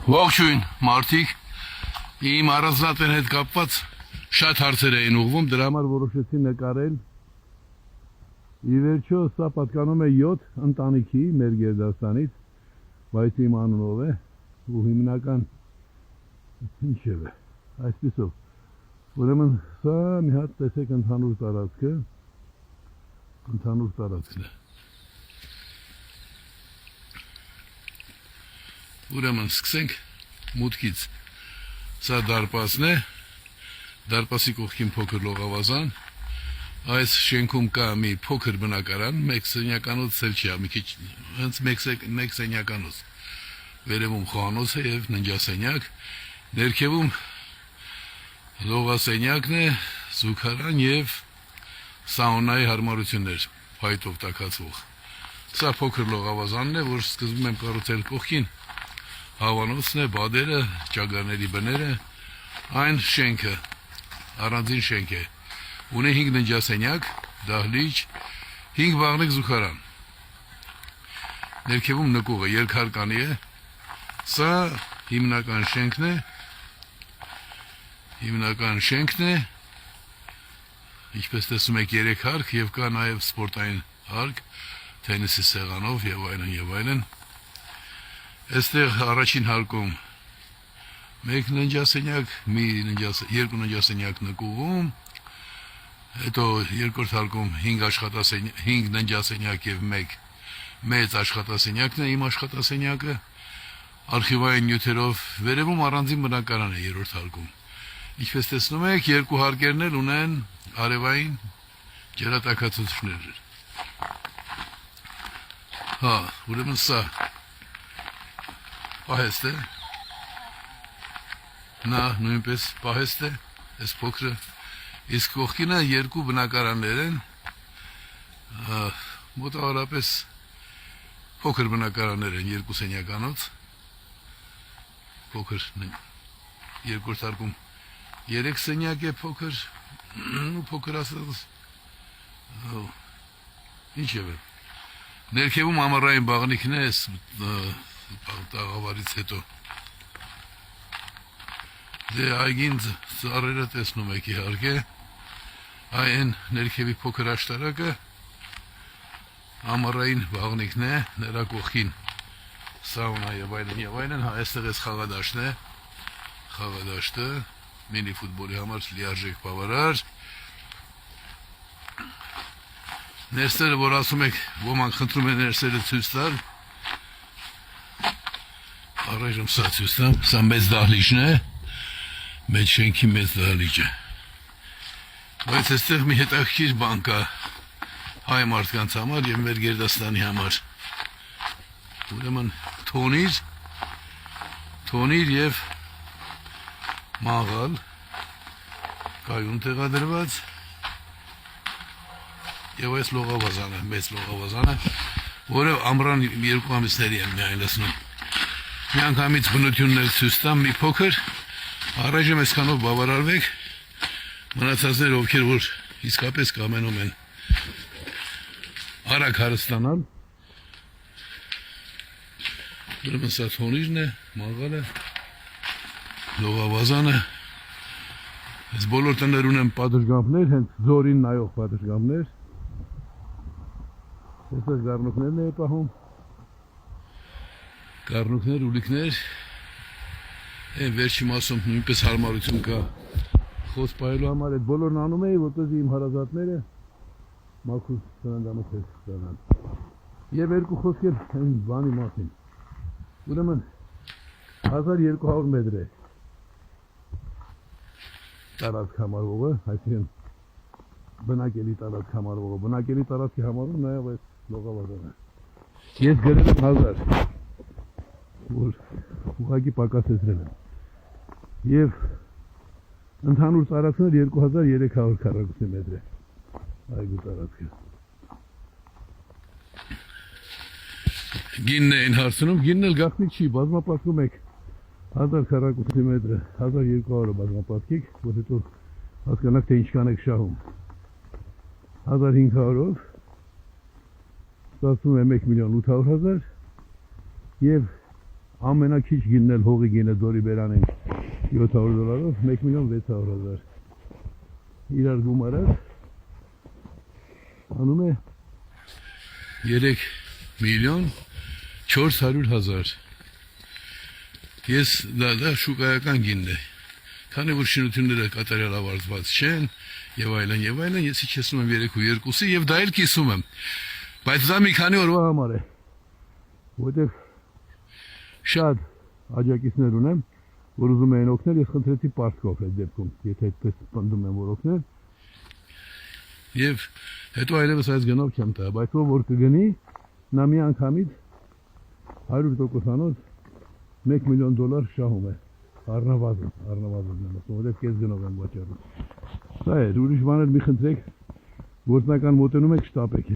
Ողջույն, մարդիկ, իմ առանձնատեն հետ կապված շատ հարցեր էին ուղղվում, դրա համար որոշեցի նկարել։ Ի վերջո, սա պատկանում է 7 ընտանիքի մեր Գերդաստանից, բայց իմ անունով է ու հիմնական ինչև է, այսպիսով։ Ուրեմն սա մի հատ տեսեք ընդհանուր տարածքն է։ Ուրեմն սկսենք մուտքից, սա դարպասն է, դարպասի կողքին փոքր լողավազան, այս շենքում կա մի փոքր բնակարան, մեկ սենյականոց էլ չի, մի քիչ հենց մեկ սենյականոց, վերևում խոհանոց է և ննջասենյակ, ներքևում լողասենյակն է, զուգարան և սաունայի հարմարություններ, փայտով տաքացվող, սա փոքր լողավազանն է, որ սկզբում եմ կառուցել կողքին, հավանոցն է, բադերը, ճագարների բները, այն շենքը, առանձին շենք է, ունի 5 ննջասենյակ, դահլիճ, 5 վաղնիկ զուգարան, ներքևում նկուղը, երկհարկանի է, սա հիմնական շենքն է, ինչպես տեսում եք 3 հարկ և կա նաև սպորտային հարկ, թենիսի սեղանով և այլն, Այստեղ առաջին հարկում մեկ ննջասենյակ, երկու ննջասենյակ նկուղում, հետո երկրորդ հարկում 5 ննջասենյակ և մեկ մեծ աշխատասենյակն է, իմ աշխատասենյակը, արխիվային նյութերով, վերևում առանձին բնակարան է երրորդ հարկում։ Ինչպես տեսնում եք, երկու հարկերն էլ ունեն արևային ջրատաքացուցիչներ։ Ուրեմն սա պահեստ է, նա նույնպես պահեստ է, այս փոքրը, իսկ կողքինը երկու բնակարաններ են, մոտավորապես փոքր բնակարաններ են, երկու սենյականոց, փոքր, երկրորդ հարկում 3 սենյակ է փոքր ասած, ինչև է, ներքևում ամառային բաղնիքն է, տաղավարից հետո դե այգին ծառերը տեսնում եք իհարկե, այն ներքևի փոքր աշտարակը ամառային բաղնիքն է, նրա կողքին սաունա և այլն, այստեղ էս խաղադաշտն է, խաղադաշտը մինի ֆուտբոլի համար լիարժեք բավարար, ներսերը, որ ասում եք, ոմանք խնդրում են ներսերը ցույց տալ, առայժմ սա ցույց տամ, սա մեծ դահլիճն է, մեծ շենքի մեծ դահլիճը, բայց այստեղ մի հետաքրքիր բան կա հայ մարդկանց համար և մեր Գերդաստանի համար, ուրեմն թոնիր և մաղալ, կայուն տեղադրված, և այս լողավազանը, մեծ լողավազանը, որը ամռան 2 ամիսների եմ միայն լսնում, մի անգամից բնություններ ցույց տամ, մի փոքր, առայժմ այսքանով բավարարվեք, մնացածներ ովքեր որ իսկապես կամենում են արագ հարստանալ, ուրեմն սա թոնիրն է, մաղալը, լողավազանը, այս բոլոր տներ ունեն պատշգամբներ, հենց ձորին նայող պատշգամբներ, այսպես գառնուկներն է պահում, Գառնուկներ, ուլիկներ, վերջի մասում նույնպես հարմարություն կա խոս պահելու համար, այդ բոլորն անում էի, որպեսզի իմ հարազատները մաքուր սննդամթեր ստանան։ Եվ երկու խոսքեր այն բանի մասին։ Ուրեմն 1200 մետր է տարածք համարվողը, այսինքն բնակելի տարածք համարվողը, բնակելի տարածքի համարում նաև այս լողավազանը։ Ես գրել եմ 1000 որ ուղղակի պակասեցրել եմ և ընդհանուր տարածքն 2300 քառակուսի մետր է այգու տարածքը։ Գինն էին հարցնում, գինն էլ գաղտնիք չի, բազմապատկում եք 1000 քառակուսի մետրը, 1200-ը բազմապատկիկ, որ հետո հասկանաք, թե ինչքան եք շահում։ 1500-ով ստացվում է 1,8 միլիոն և ամենակիչ գինն էլ հողի գինը ձորի բերանին $700, 1,600,000 իրար գումարած անում է 3,400,000 ես դա շուկայական գինն է քանի որ շինությունները կատարյալ ավարտված չեն եւ այլն ես իջեցնում եմ 3.2-ի եւ դա էլ կիսում եմ բայց դա մի քանի օրվա համար է որտեղ շատ աջակիցներ ունեմ որ ուզում են օգնել ես խնդրեցի պարտքով այդ դեպքում եթե այդպես պնդում են որ օգնել եւ հետո այլևս այս գնով չեմ տա բայց որ կգնի նա մի անգամից 100%-անոց $1 միլիոն շահում է առնվազն որտեղ կես գնով եմ վաճառում սա է ուրիշ բաներ մի խնդրեք գործնական մոտենում եք շտապեք